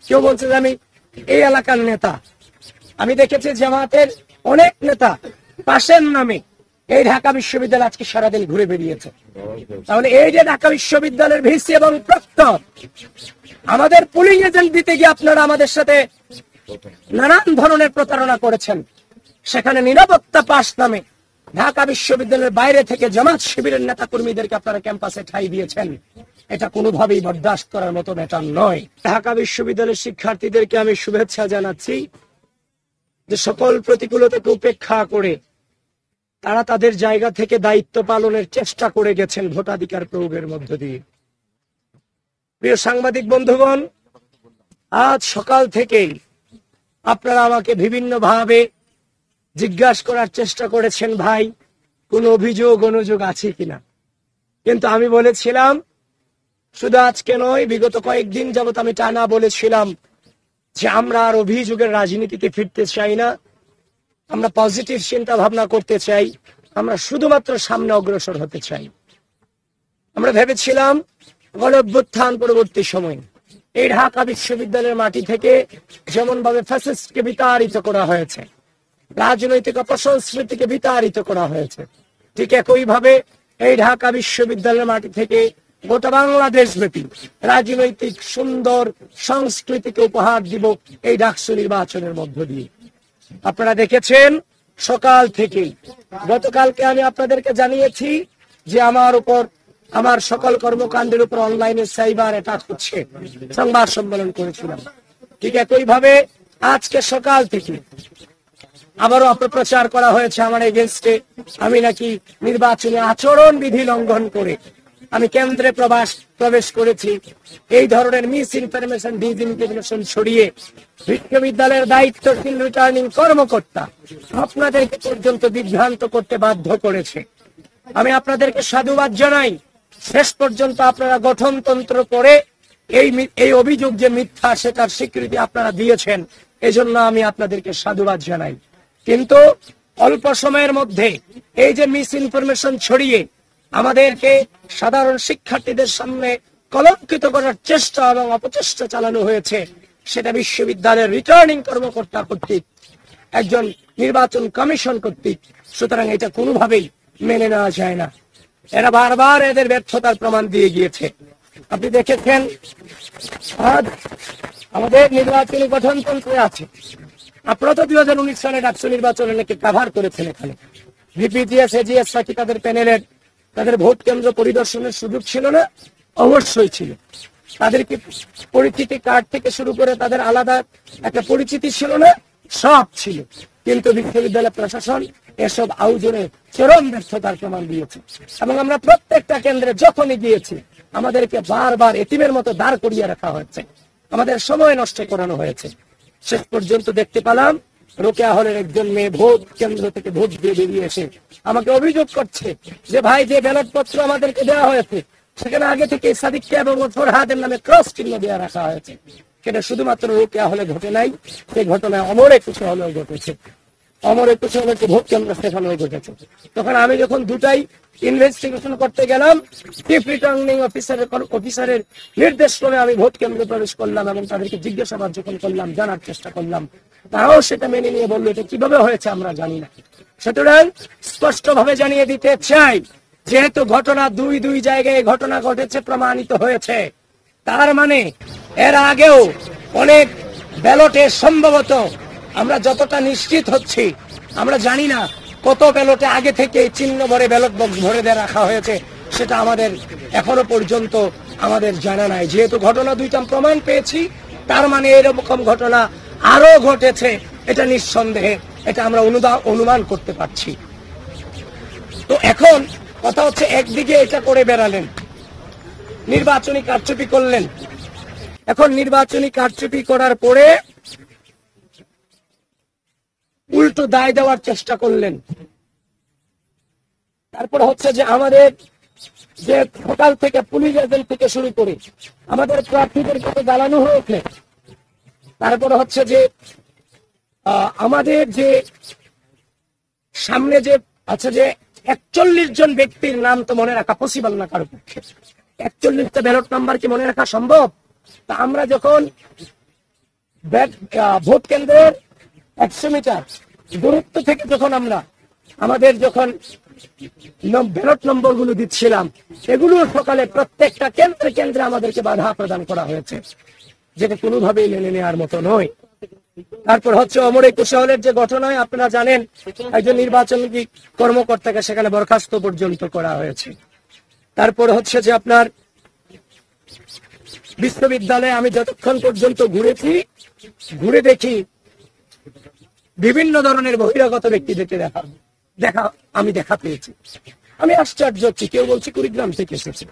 কেউ বলছে যে আমি এই এলাকার নেতা। আমি দেখেছি জামাতের অনেক নেতা পাশের নামে এই ঢাকা বিশ্ববিদ্যালয় আজকে সারাদিন ঘুরে বেরিয়েছে। তাহলে এই যে ঢাকা বিশ্ববিদ্যালয়ের ভিসি এবং প্রক্টর আমাদের পুলিং এজেন্ট দিতে গিয়ে আপনারা আমাদের সাথে নানান ধরনের প্রতারণা করেছেন। সেখানে নিরাপত্তা পাস নামে ঢাকা বিশ্ববিদ্যালয়ের বাইরে থেকে জামাত শিবিরের নেতা কর্মীদেরকে আপনারা ক্যাম্পাসে ঠাঁই দিয়েছেন। এটা কোনোভাবেই বরদাস্ত করার মতো ব্যাপার নয়। ঢাকা বিশ্ববিদ্যালয়ের শিক্ষার্থীদেরকে আমি শুভেচ্ছা জানাচ্ছি যে সকল প্রতিকূলতাকে উপেক্ষা করে তারা তাদের জায়গা থেকে দায়িত্ব পালনের চেষ্টা করে গেছেন ভোটাধিকার প্রয়োগের মধ্য দিয়ে। প্রিয় সাংবাদিক বন্ধুগণ, আজ সকাল থেকেই আপনারা আমাকে বিভিন্ন ভাবে জিজ্ঞাসা করার চেষ্টা করেছেন, ভাই কোন অভিযোগ অনুযোগ আছে কিনা। কিন্তু আমি বলেছিলাম, শুধু আজকে নয়, বিগত কয়েকদিন যাবত আমি টানা বলেছিলাম যে আমরা আর অভিযোগের রাজনীতিতে ফিরতে চাই না, আমরা পজিটিভ চিন্তা ভাবনা করতে চাই, আমরা শুধুমাত্র সামনে অগ্রসর হতে চাই। আমরা ভেবেছিলাম গণঅভ্যুত্থান পরবর্তী সময় এই ঢাকা বিশ্ববিদ্যালয়ের মাটি থেকে যেমন ভাবে ফ্যাসিস্টকে বিতাড়িত করা হয়েছে, রাজনৈতিক অপসংস্কৃতিকে বিতাড়িত করা হয়েছে, ঠিক একইভাবে এই ঢাকা বিশ্ববিদ্যালয়ের মাটি থেকে গোটা বাংলাদেশ ব্যাপী রাজনৈতিক সুন্দর সংস্কৃতিকে উপহার দিব এই ডাকসু নির্বাচনের মধ্য দিয়ে। আপনারা দেখেছেন সকাল থেকেই, গতকালকে আমি আপনাদেরকে জানিয়েছি যে আমার উপর, আমার সকল কর্মকাণ্ডের উপর অনলাইনে সাইবার অ্যাটাক হচ্ছে, সংবাদ সম্মেলন করেছিলাম। ঠিক একইভাবে আজকে সকাল থেকে আবারও অপপ্রচার করা হয়েছে আমার এগেনস্টে, আমি নাকি নির্বাচনী আচরণ বিধি লঙ্ঘন করে আমি কেন্দ্রে প্রবেশ করেছি। এই ধরনের মিস ইনফরমেশন, ডিসইনফরমেশন ছড়িয়ে বিশ্ববিদ্যালয়ের দায়িত্বশীল রিটার্নিং কর্মকর্তা আপনাদেরকে পর্যন্ত বিভ্রান্ত করতে বাধ্য করেছে। আমি আপনাদেরকে সাধুবাদ জানাই। শেষ পর্যন্ত আপনারা গঠনতন্ত্র করে এই অভিযোগ যে মিথ্যা সেটার স্বীকৃতি আপনারা দিয়েছেন, এজন্য আমি আপনাদেরকে সাধুবাদ জানাই। কিন্তু অল্প সময়ের মধ্যে এই যে মিস ইনফরমেশন ছড়িয়ে আমাদেরকে সাধারণ শিক্ষার্থীদের সামনে কলঙ্কিত করার চেষ্টা এবং অপচেষ্টা চালানো হয়েছে, সেটা বিশ্ববিদ্যালয়ের রিটার্নিং কর্মকর্তা কর্তৃক, একজন নির্বাচন কমিশন কর্তৃক। সুতরাং এটা কোনোভাবেই মেনে নেওয়া যায় না। এরা বারবার এদের ব্যর্থতার প্রমাণ দিয়ে গিয়েছে। আপনি দেখেছেন আজ আমাদের নির্বাচনী গঠনতন্ত্রে আছে, আপনারা তো 2019 সালে ডাকসু নির্বাচনের নাকি কাভার করেছেন। এখানে ভিপিজিএস, এজিএস নাকি তাদের প্যানেলের তাদের ভোট কেন্দ্র পরিদর্শনের সুযোগ ছিল না? অবশ্যই ছিল। তাদের কি পরিচিতি কার্ড থেকে শুরু করে তাদের আলাদা একটা পরিচিতি ছিল না? সব ছিল। কিন্তু বিশ্ববিদ্যালয় প্রশাসন এসব আয়োজনে চরম ব্যর্থতার প্রমাণ দিয়েছে। এবং আমরা প্রত্যেকটা কেন্দ্রে যখনই গিয়েছি আমাদেরকে বারবার এতিমের মতো দাঁড় করিয়ে রাখা হয়েছে, আমাদের সময় নষ্ট করানো হয়েছে। শেষ পর্যন্ত দেখতে পেলাম রোকেয়া হলের একজন মেয়ে ভোট কেন্দ্র থেকে ভোট দিয়ে বেরিয়ে এসে আমাকে অভিযোগ করছে যে ভাই, যে ব্যালট পত্র আমাদেরকে দেওয়া হয়েছে সেখানে আগে থেকে সাদিককে এবং ফরহাদের নামে ক্রস চিহ্ন দেওয়া রাখা হয়েছে। সেটা শুধুমাত্র রোকেয়া হলে ঘটে নাই, সেই ঘটনায় অমর একুশে হলেও ঘটেছে। অমর একুশে হলে ভোট কেন্দ্র সেখানেও ঘটেছে। তখন আমি যখন দুটাই ইনভেস্টিগেশন করতে গেলাম, চিফ রিটার্নিং অফিসারের নির্দেশ ক্রমে আমি ভোট কেন্দ্রে প্রবেশ করলাম এবং তাদেরকে জিজ্ঞাসাবাদ যখন করলাম, জানার চেষ্টা করলাম, তারাও সেটা মেনে নিয়ে বললো এটা কিভাবে হয়েছে আমরা জানি না। সুতরাং স্পষ্ট ভাবে জানিয়ে দিতে চাই, যেহেতু ঘটনা দুই জায়গায় ঘটনা ঘটেছে, প্রমাণিত হয়েছে, তার মানে এর আগেও অনেক ব্যালটে সম্ভবত, আমরা যতটা নিশ্চিত হচ্ছি, আমরা জানি না কত ব্যালটে আগে থেকে চিহ্ন ভরে ব্যালট বক্স ভরে দিয়ে রাখা হয়েছে, সেটা আমাদের এখনো পর্যন্ত আমাদের জানা নাই। যেহেতু ঘটনা দুইটা প্রমাণ পেয়েছি, তার মানে এরকম ঘটনা আরো ঘটেছে, এটা নিঃসন্দেহে, এটা আমরা অনুমান করতে পারছি। তো এখন কথা হচ্ছে, একদিকে এটা করে বেড়ালেন, নির্বাচনী কারচুপি করলেন, এখন নির্বাচনী কারচুপি করার পরে উল্টো দায় দেওয়ার চেষ্টা করলেন। তারপর হচ্ছে যে আমাদের যে সকাল থেকে পুলিশ এজেন্ট থেকে শুরু করে আমাদের প্রার্থীদেরকে জ্বালানো হয়েছে। তারপরে হচ্ছে যে আমাদের যে সামনে যে আছে যে 41 জন ব্যক্তির নাম তো মনে রাখা পসিবল না কারো পক্ষে। 41টা ব্যালট নাম্বার কি মনে রাখা সম্ভব? তা আমরা যখন ভোট কেন্দ্রের 100 মিটার দূরত্ব থেকে যখন আমরা আমাদের যখন ব্যালট নম্বর গুলো দিচ্ছিলাম, এগুলো সকালে প্রত্যেকটা কেন্দ্রে কেন্দ্রে আমাদেরকে বাধা প্রদান করা হয়েছে, যেটা কোনোভাবেই মেনে নেওয়ার মতো নয়। তারপর হচ্ছে অমর 21 হলের যে ঘটনায় আপনারা জানেন, একজন নির্বাচন কর্মকর্তাকে সেখানে বরখাস্ত পর্যন্ত করা হয়েছে। তারপর হচ্ছে যে আপনার বিশ্ববিদ্যালয়ে আমি যতক্ষণ পর্যন্ত ঘুরে দেখি বিভিন্ন ধরনের বহিরাগত ব্যক্তিদেরকে দেখা আমি দেখা পেয়েছি। আমি আশ্চর্য হচ্ছি, কেউ বলছে কুড়িগ্রাম থেকে এসেছে,